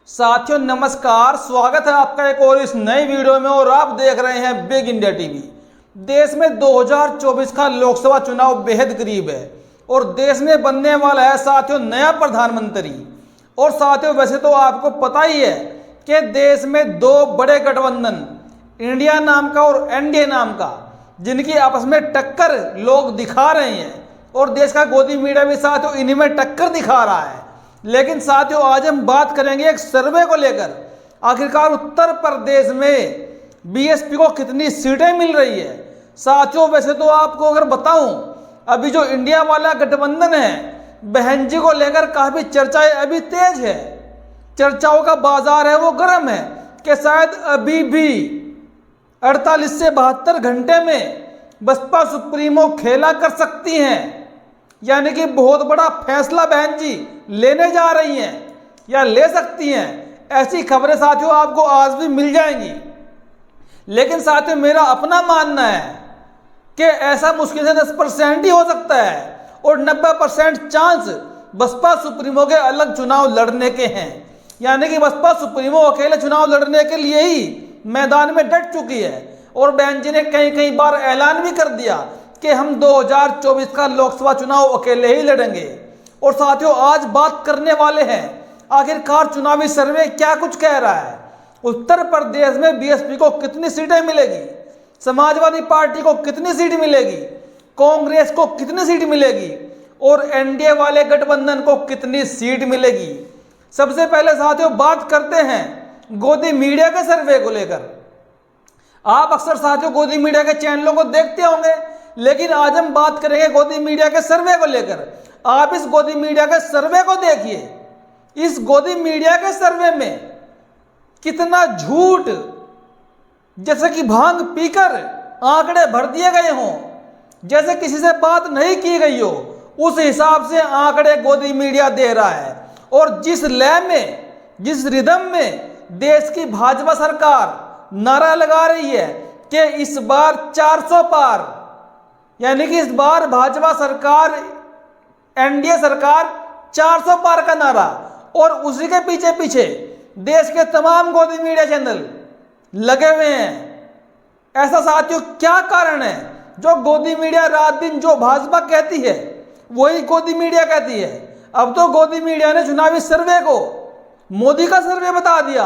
साथियों नमस्कार, स्वागत है आपका एक और इस नई वीडियो में। और आप देख रहे हैं बिग इंडिया टीवी। देश में 2024 का लोकसभा चुनाव बेहद करीब है और देश में बनने वाला है साथियों नया प्रधानमंत्री। और साथियों वैसे तो आपको पता ही है कि देश में दो बड़े गठबंधन, इंडिया नाम का और एनडीए नाम का, जिनकी आपस में टक्कर लोग दिखा रहे हैं और देश का गोदी मीडिया भी साथियों इन्हीं में टक्कर दिखा रहा है। लेकिन साथियों आज हम बात करेंगे एक सर्वे को लेकर। आखिरकार उत्तर प्रदेश में बीएसपी को कितनी सीटें मिल रही है। साथियों वैसे तो आपको अगर बताऊं, अभी जो इंडिया वाला गठबंधन है, बहन जी को लेकर काफी चर्चाएं अभी तेज है। चर्चाओं का बाजार है वो गर्म है कि शायद अभी भी 48 से 72 घंटे में बसपा सुप्रीमो खेला कर सकती हैं, यानी कि बहुत बड़ा फैसला बहन जी लेने जा रही हैं या ले सकती हैं। ऐसी खबरें साथियों आपको आज भी मिल जाएंगी। लेकिन साथियों मेरा अपना मानना है कि ऐसा मुश्किल से 10% ही हो सकता है और 90% चांस बसपा सुप्रीमो के अलग चुनाव लड़ने के हैं। यानी कि बसपा सुप्रीमो अकेले चुनाव लड़ने के लिए ही मैदान में डट चुकी है और बहन जी ने कई बार ऐलान भी कर दिया कि हम 2024 का लोकसभा चुनाव अकेले ही लड़ेंगे। और साथियों आज बात करने वाले हैं आखिरकार चुनावी सर्वे क्या कुछ कह रहा है। उत्तर प्रदेश में बीएसपी को कितनी सीटें मिलेगी, समाजवादी पार्टी को कितनी सीट मिलेगी, कांग्रेस को कितनी सीट मिलेगी और एनडीए वाले गठबंधन को कितनी सीट मिलेगी। सबसे पहले साथियों बात करते हैं गोदी मीडिया के सर्वे को लेकर। आप अक्सर साथियों गोदी मीडिया के चैनलों को देखते होंगे, लेकिन आज हम बात करेंगे गोदी मीडिया के सर्वे को लेकर। आप इस गोदी मीडिया के सर्वे को देखिए। इस गोदी मीडिया के सर्वे में कितना झूठ, जैसे कि भांग पीकर आंकड़े भर दिए गए हों, जैसे किसी से बात नहीं की गई हो, उस हिसाब से आंकड़े गोदी मीडिया दे रहा है। और जिस लय में, जिस रिदम में देश की भाजपा सरकार नारा लगा रही है कि इस बार 400 पार, यानी कि इस बार भाजपा सरकार, एनडीए सरकार 400 पार का नारा, और उसी के पीछे पीछे देश के तमाम गोदी मीडिया चैनल लगे हुए हैं। ऐसा साथियों क्या कारण है जो गोदी मीडिया रात दिन जो भाजपा कहती है वही गोदी मीडिया कहती है। अब तो गोदी मीडिया ने चुनावी सर्वे को मोदी का सर्वे बता दिया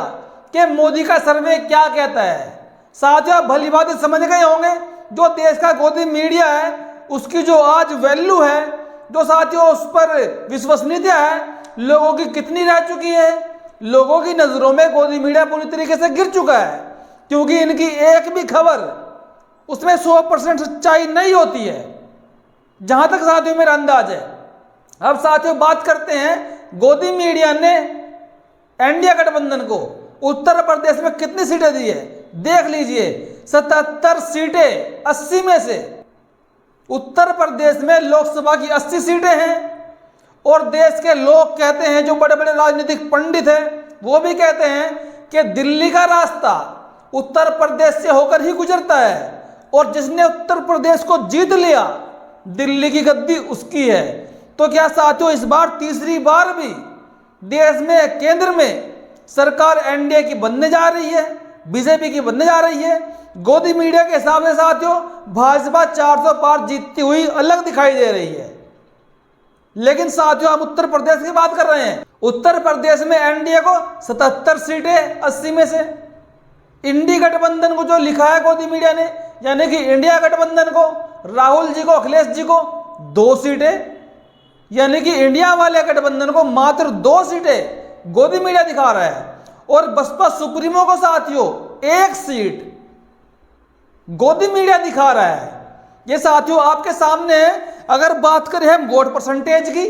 कि मोदी का सर्वे क्या कहता है। साथियों आप भली बात समझ गए होंगे, जो देश का गोदी मीडिया है उसकी जो आज वैल्यू है, जो साथियों उस पर विश्वसनीयता है, लोगों की कितनी रह चुकी है। लोगों की नजरों में गोदी मीडिया पूरी तरीके से गिर चुका है, क्योंकि इनकी एक भी खबर उसमें 100% सच्चाई नहीं होती है, जहां तक साथियों मेरा अंदाज है। अब साथियों बात करते हैं गोदी मीडिया ने एनडीए गठबंधन को उत्तर प्रदेश में कितनी सीटें दी है। देख लीजिए 77 सीटें 80 में से। उत्तर प्रदेश में लोकसभा की 80 सीटें हैं और देश के लोग कहते हैं, जो बड़े बड़े राजनीतिक पंडित हैं वो भी कहते हैं कि दिल्ली का रास्ता उत्तर प्रदेश से होकर ही गुजरता है और जिसने उत्तर प्रदेश को जीत लिया दिल्ली की गद्दी उसकी है। तो क्या साथियों इस बार तीसरी बार भी देश में केंद्र में सरकार एनडीए की बनने जा रही है, बीजेपी की बनने जा रही है। गोदी मीडिया के हिसाब से साथियों भाजपा 400 पार जीतती हुई अलग दिखाई दे रही है। लेकिन साथियों हम उत्तर प्रदेश की बात कर रहे हैं। उत्तर प्रदेश में एनडीए को 77 सीटें 80 में से। इंडी गठबंधन को जो लिखा है गोदी मीडिया ने, यानी कि इंडिया गठबंधन को, राहुल जी को, अखिलेश जी को 2 सीटें, यानी कि इंडिया वाले गठबंधन को मात्र 2 सीटें गोदी मीडिया दिखा रहा है। और बसपा सुप्रीमो को साथियों 1 सीट गोदी मीडिया दिखा रहा है। ये साथियों आपके सामने है। अगर बात करें हम वोट परसेंटेज की,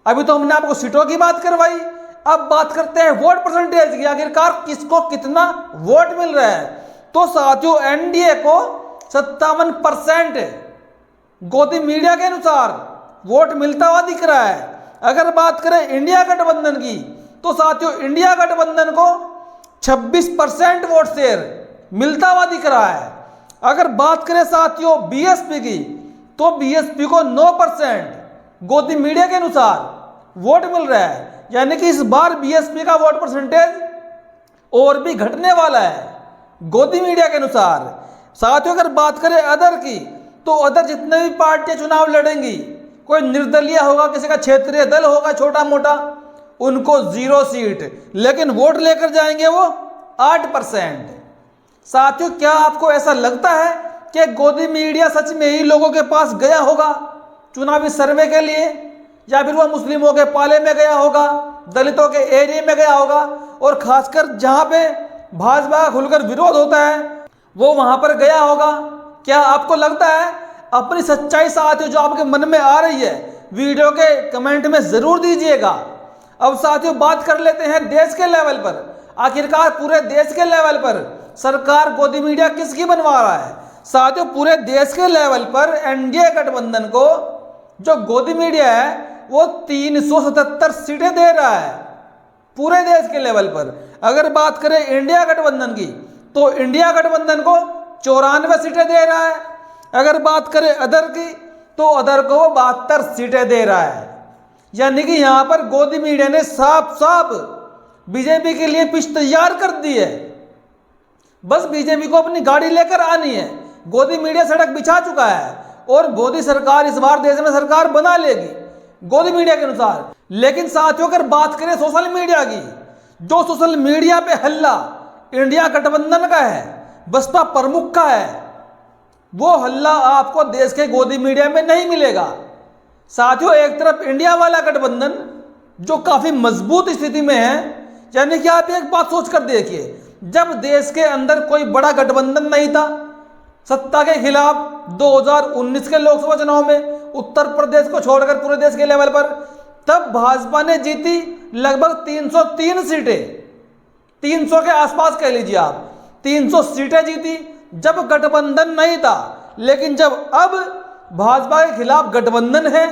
अभी तो हमने आपको सीटों की बात करवाई, अब बात करते हैं वोट परसेंटेज की। आखिरकार किसको कितना वोट मिल रहा है। तो साथियों एनडीए को 57% गोदी मीडिया के अनुसार वोट मिलता हुआ दिख रहा है। अगर बात करें इंडिया गठबंधन की, तो साथियों इंडिया गठबंधन को 26% वोट शेयर मिलता हुआ दिख रहा है। अगर बात करें साथियों बीएसपी की, तो बीएसपी को 9% गोदी मीडिया के अनुसार वोट मिल रहा है। यानी कि इस बार बीएसपी का वोट परसेंटेज और भी घटने वाला है गोदी मीडिया के अनुसार। साथियों अगर बात करें अदर की, तो अदर जितने भी पार्टियां चुनाव लड़ेंगी, कोई निर्दलीय होगा, किसी का क्षेत्रीय दल होगा छोटा मोटा, उनको 0 सीट, लेकिन वोट लेकर जाएंगे वो 8%। साथियों क्या आपको ऐसा लगता है कि गोदी मीडिया सच में ही लोगों के पास गया होगा चुनावी सर्वे के लिए, या फिर वो मुस्लिमों के पाले में गया होगा, दलितों के एरिया में गया होगा, और खासकर जहां पे भाजपा का खुलकर विरोध होता है वो वहां पर गया होगा? क्या आपको लगता है? अपनी सच्चाई साथियों जो आपके मन में आ रही है वीडियो के कमेंट में जरूर दीजिएगा। अब साथियों बात कर लेते हैं देश के लेवल पर। आखिरकार पूरे देश के लेवल पर सरकार गोदी मीडिया किसकी बनवा रहा है? साथियों पूरे देश के लेवल पर एनडीए गठबंधन को जो गोदी मीडिया है वो 377 सीटें दे रहा है पूरे देश के लेवल पर। अगर बात करें इंडिया गठबंधन की, तो इंडिया गठबंधन को 94 सीटें दे रहा है। अगर बात करें अदर की, तो अदर को 72 सीटें दे रहा है। यानी कि यहां पर गोदी मीडिया ने साफ साफ बीजेपी के लिए पिच तैयार कर दी है। बस बीजेपी को अपनी गाड़ी लेकर आनी है। गोदी मीडिया सड़क बिछा चुका है और मोदी सरकार इस बार देश में सरकार बना लेगी गोदी मीडिया के अनुसार। लेकिन साथियों अगर बात करें सोशल मीडिया की, जो सोशल मीडिया पे हल्ला इंडिया गठबंधन का है, बसपा प्रमुख का है, वो हल्ला आपको देश के गोदी मीडिया में नहीं मिलेगा। साथियों एक तरफ इंडिया वाला गठबंधन जो काफी मजबूत स्थिति में है, यानी कि आप एक बात सोच कर देखिए, जब देश के अंदर कोई बड़ा गठबंधन नहीं था सत्ता के खिलाफ 2019 के लोकसभा चुनाव में, उत्तर प्रदेश को छोड़कर पूरे देश के लेवल पर, तब भाजपा ने जीती लगभग 303 सीटें, 300 के आसपास कह लीजिए आप, 300 सीटें जीती जब गठबंधन नहीं था। लेकिन जब अब भाजपा के खिलाफ गठबंधन है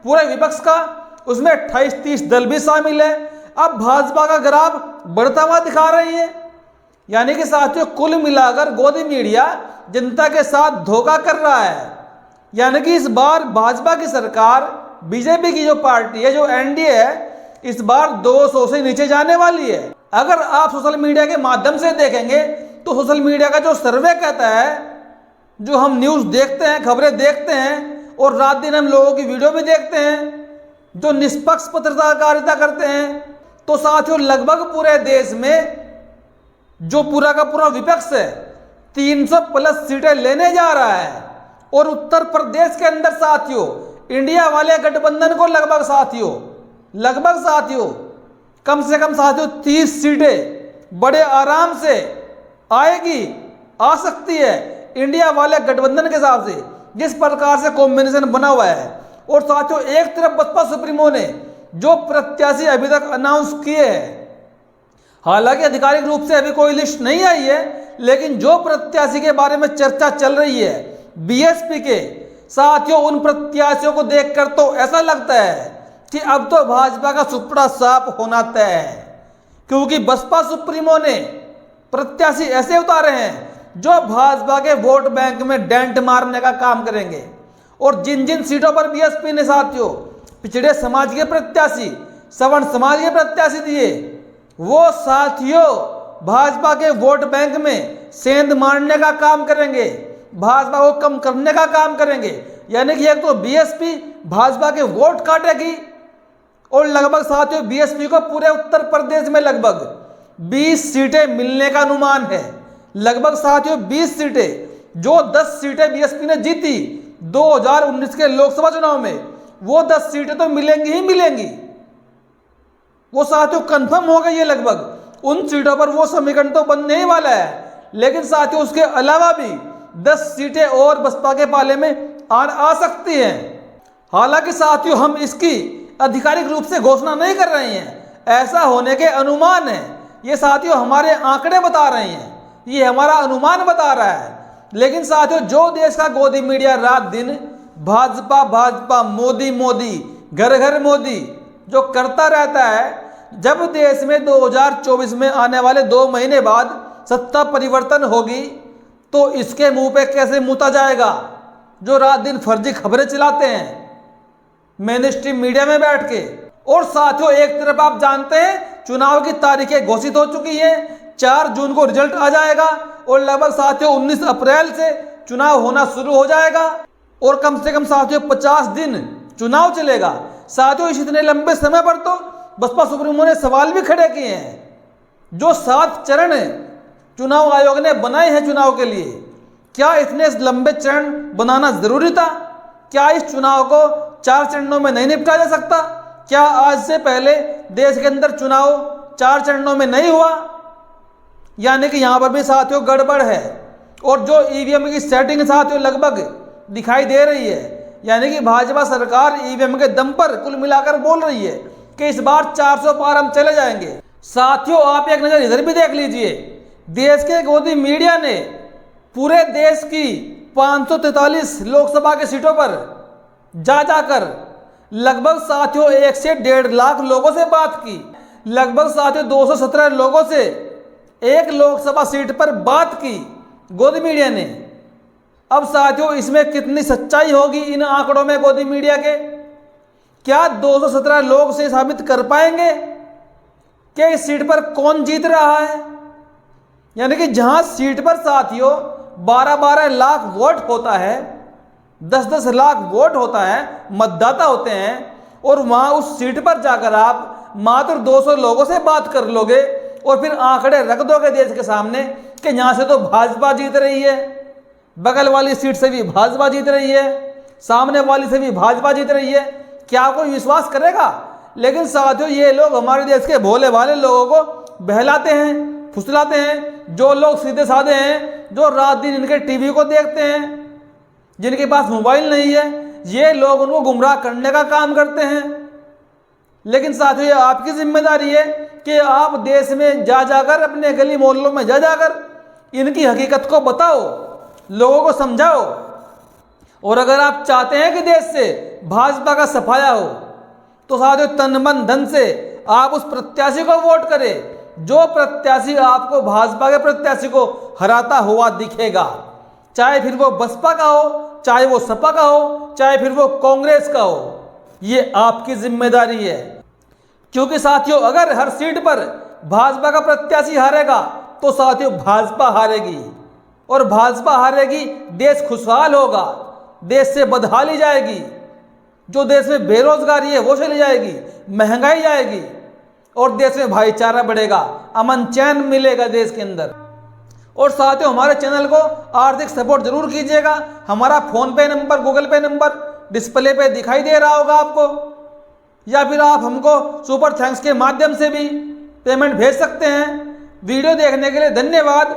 पूरे विपक्ष का, उसमें 28-30 दल भी शामिल है, अब भाजपा का ग्राफ बढ़ता हुआ दिखा रही है। यानी कि साथियों कुल मिलाकर गोदी मीडिया जनता के साथ धोखा कर रहा है। यानी कि इस बार भाजपा की सरकार, बीजेपी की जो पार्टी है, जो एनडीए है, इस बार 200 से नीचे जाने वाली है। अगर आप सोशल मीडिया के माध्यम से देखेंगे तो सोशल मीडिया का जो सर्वे कहता है, जो हम न्यूज़ देखते हैं, खबरें देखते हैं और रात दिन हम लोगों की वीडियो भी देखते हैं, जो निष्पक्ष पत्रकारिता करते हैं, तो साथियों लगभग पूरे देश में जो पूरा का पूरा विपक्ष है 300 प्लस सीटें लेने जा रहा है। और उत्तर प्रदेश के अंदर साथियों इंडिया वाले गठबंधन को लगभग साथियों कम से कम साथियों 30 सीटें बड़े आराम से आ सकती है इंडिया वाले गठबंधन के हिसाब से, जिस प्रकार से कॉम्बिनेशन बना हुआ है। और साथियों एक तरफ बसपा सुप्रीमो ने जो प्रत्याशी अभी तक अनाउंस किए हैं, हालांकि आधिकारिक रूप से अभी कोई लिस्ट नहीं आई है, लेकिन जो प्रत्याशी के बारे में चर्चा चल रही है बीएसपी के, साथियों उन प्रत्याशियों को देखकर तो ऐसा लगता है कि अब तो भाजपा का सुपड़ा साफ होना तय है। क्योंकि बसपा सुप्रीमो ने प्रत्याशी ऐसे उतारे हैं जो भाजपा के वोट बैंक में डेंट मारने का काम करेंगे। और जिन जिन सीटों पर बीएसपी ने साथियों पिछड़े समाज के प्रत्याशी, सवर्ण समाज के प्रत्याशी दिए, वो साथियों भाजपा के वोट बैंक में सेंध मारने का काम करेंगे, भाजपा को कम करने का काम करेंगे। यानी कि एक तो बीएसपी भाजपा के वोट काटेगी, और लगभग साथियों बीएसपी को पूरे उत्तर प्रदेश में लगभग 20 सीटें मिलने का अनुमान है। लगभग साथियों 20 सीटें, जो 10 सीटें बीएसपी ने जीती 2019 के लोकसभा चुनाव में, वो 10 सीटें तो मिलेंगी ही मिलेंगी, वो साथियों कंफर्म हो गई है। लगभग उन सीटों पर वो समीकरण तो बनने ही वाला है। लेकिन साथियों उसके अलावा भी 10 सीटें और बसपा के पाले में आ सकती हैं। हालांकि साथियों हम इसकी आधिकारिक रूप से घोषणा नहीं कर रहे हैं, ऐसा होने के अनुमान है। ये साथियों हमारे आंकड़े बता रहे हैं, ये हमारा अनुमान बता रहा है। लेकिन साथियों जो देश का गोदी मीडिया रात दिन भाजपा भाजपा मोदी मोदी घर घर मोदी जो करता रहता है, जब देश में 2024 में आने वाले 2 महीने बाद सत्ता परिवर्तन होगी तो इसके मुंह पे कैसे मुता जाएगा जो रात दिन फर्जी खबरें चलाते हैं मेन स्ट्रीम मीडिया में बैठ के। और साथियों एक तरफ आप जानते हैं चुनाव की तारीखें घोषित हो चुकी हैं, 4 जून को रिजल्ट आ जाएगा और लगभग साथियों 19 अप्रैल से चुनाव होना शुरू हो जाएगा और कम से कम साथियों 50 दिन चुनाव चलेगा। साथियों इस इतने लंबे समय पर तो बसपा सुप्रीमो ने सवाल भी खड़े किए हैं, जो 7 चरण चुनाव आयोग ने बनाए हैं चुनाव के लिए, क्या इतने लंबे चरण बनाना जरूरी था? क्या इस चुनाव को 4 चरणों में नहीं निपटा जा सकता? क्या आज से पहले देश के अंदर चुनाव 4 चरणों में नहीं हुआ? यानी कि यहां पर भी साथियों गड़बड़ है और जो ईवीएम की सेटिंग साथियों लगभग दिखाई दे रही है, यानी कि भाजपा सरकार ईवीएम के दम पर कुल मिलाकर बोल रही है कि इस बार 400 पार हम चले जाएंगे। साथियों आप एक नजर इधर भी देख लीजिए, देश के गोदी मीडिया ने पूरे देश की 543 लोकसभा की सीटों पर जा जाकर लगभग साथियों 1 से 1.5 लाख लोगों से बात की, लगभग साथियों 217 लोगों से एक लोकसभा सीट पर बात की गोदी मीडिया ने। अब साथियों इसमें कितनी सच्चाई होगी इन आंकड़ों में गोदी मीडिया के? क्या 217 लोग से साबित कर पाएंगे कि इस सीट पर कौन जीत रहा है? यानी कि जहां सीट पर साथियों 12-12 लाख वोट होता है, 10-10 लाख वोट होता है, मतदाता होते हैं, और वहां उस सीट पर जाकर आप मात्र 200 लोगों से बात कर लोगे और फिर आंकड़े रख दोगे देश के सामने कि यहां से तो भाजपा जीत रही है, बगल वाली सीट से भी भाजपा जीत रही है, सामने वाली से भी भाजपा जीत रही है। क्या कोई विश्वास करेगा? लेकिन साथियों ये लोग हमारे देश के भोले भाले लोगों को बहलाते हैं, फुसलाते हैं। जो लोग सीधे साधे हैं, जो रात दिन इनके टीवी को देखते हैं, जिनके पास मोबाइल नहीं है, ये लोग उनको गुमराह करने का काम करते हैं। लेकिन साथियों ये आपकी जिम्मेदारी है कि आप देश में जा जाकर, अपने गली मोहल्लों में जा जाकर इनकी हकीकत को बताओ, लोगों को समझाओ। और अगर आप चाहते हैं कि देश से भाजपा का सफाया हो तो साथियों तन मन धन से आप उस प्रत्याशी को वोट करें जो प्रत्याशी आपको भाजपा के प्रत्याशी को हराता हुआ दिखेगा, चाहे फिर वो बसपा का हो, चाहे वो सपा का हो, चाहे फिर वो कांग्रेस का हो। ये आपकी जिम्मेदारी है, क्योंकि साथियों अगर हर सीट पर भाजपा का प्रत्याशी हारेगा तो साथियों भाजपा हारेगी, और भाजपा हारेगी, देश खुशहाल होगा, देश से बदहाली जाएगी, जो देश में बेरोजगारी है वो चली जाएगी, महंगाई जाएगी और देश में भाईचारा बढ़ेगा, अमन चैन मिलेगा देश के अंदर। और साथियों हमारे चैनल को आर्थिक सपोर्ट जरूर कीजिएगा। हमारा फोन पे नंबर, गूगल पे नंबर डिस्प्ले पे दिखाई दे रहा होगा आपको, या फिर आप हमको सुपर थैंक्स के माध्यम से भी पेमेंट भेज सकते हैं। वीडियो देखने के लिए धन्यवाद।